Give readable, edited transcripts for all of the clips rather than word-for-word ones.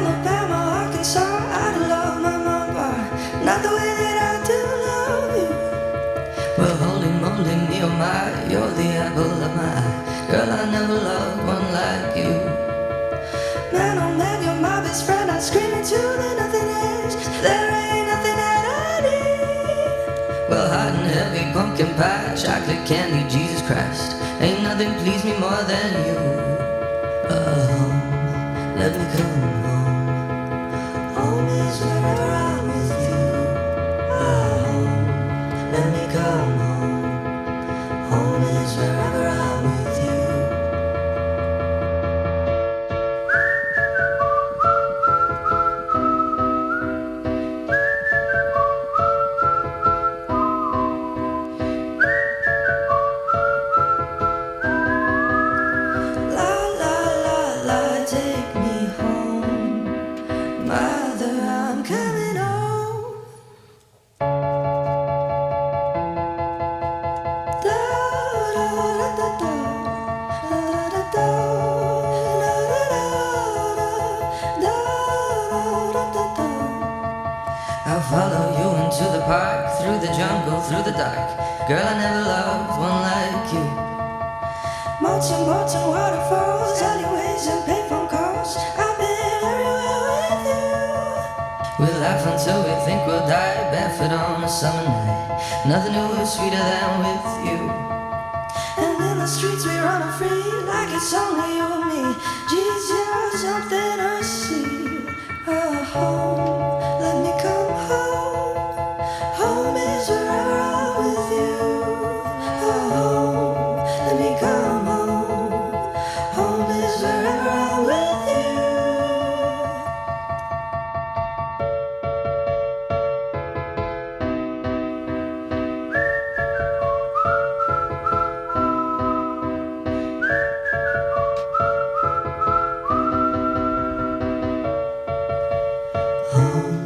Alabama, Arkansas, I love my mama, not the way that I do love you. Well, holy moly, Nehemiah, you're the apple of my eye. Girl, I never loved one like you. Man, oh man, you're my best friend. I scream into the nothingness. There ain't nothing that I need. Well, hot and heavy, pumpkin pie, chocolate candy, Jesus Christ, ain't nothing please me more than you. Let me come home. Home is wherever I'm with you. Home, let me come home. Home is wherever I'm with you. I'll follow you into the park, through the jungle, through the dark. Girl, I never loved one like you. Mountain boats and waterfalls, alleyways and payphone calls, I've been everywhere with you. We laugh until we think we'll die, barefoot on a summer night. Nothing new is sweeter than with you. And in the streets we run free, like it's only you and me. Geez, you're something I see. Home, let me come home. Home is wherever I'm with you. Home, let me come home. Home is wherever I'm with you. Home,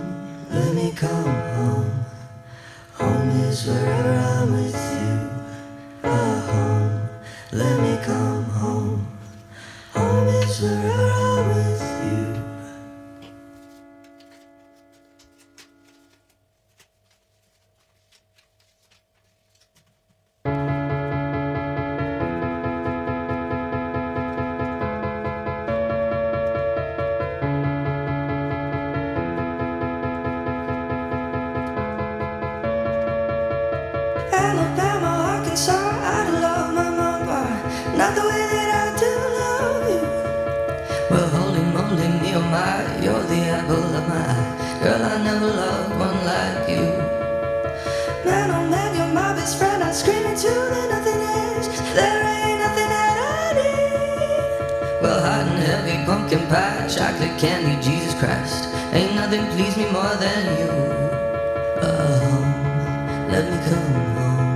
let me come home. Home is wherever I'm with you. Home, let me come home. Home is wherever I'm with you. Alabama, Arkansas, I love my mama, not the way that I do love you. Well, holy moly, Nehemiah, you're the apple of my eye. Girl, I never loved one like you. Man, oh man, you're my best friend. I scream into the nothingness. There ain't nothing that I need. Well, hot and heavy, pumpkin pie, chocolate candy, Jesus Christ, ain't nothing please me more than you. Let me come home.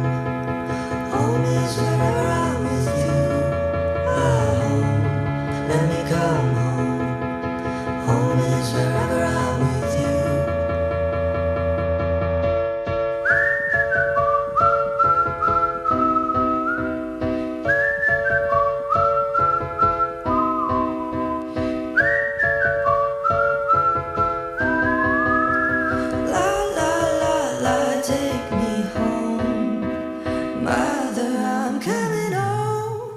Home is wherever I'm with you. Home, let me come home. Home is wherever I'm with you. La la la la, take me home. Mother, I'm coming home.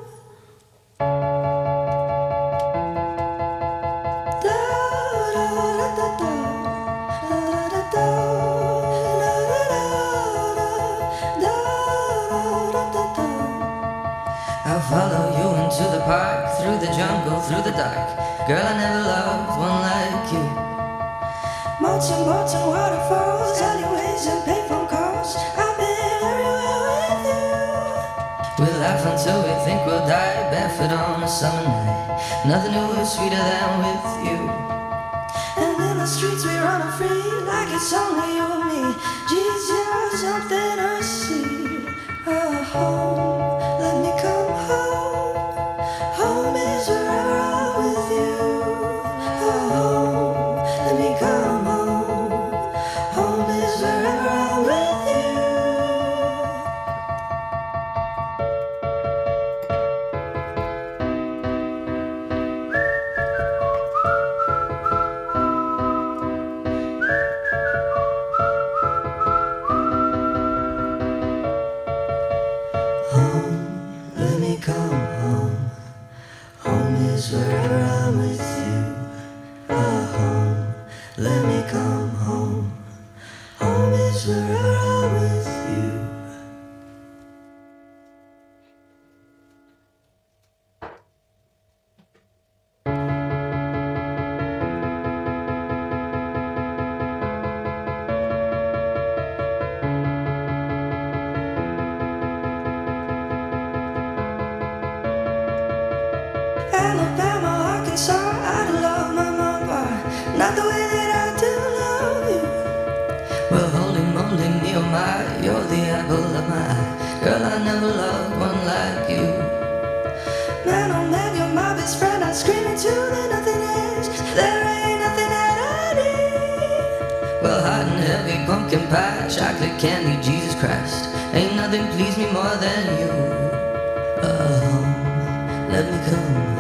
Da da da da da, da da da, da da da da, da. I'll follow you into the park, through the jungle, through the dark. Girl, I never loved one like you. Mountain boats and waterfalls, alleyways and payphone calls, I've been everywhere with you. We laugh until we think we'll die, barefoot on a summer night. Nothing new is sweeter than with you. And in the streets we run free, like it's only you and me. Geez, you're something I see. Home, let me come home. Home is wherever I'm with you. Home, let me come home. Home is wherever I'm with you. wherever I'm with you. Home, let me come home. Home is wherever I'm with you. Alabama, Arkansas, I love my mama, not the way that I do love you. Well, holy moly, Nehemiah, you're the apple of my eye. Girl, I never loved one like you. Man, oh man, you're my best friend. I'm screaming to the nothing edge. There ain't nothing that I need. Well, hot and heavy, pumpkin pie, chocolate candy, Jesus Christ. Ain't nothing please me more than you. Let me come home.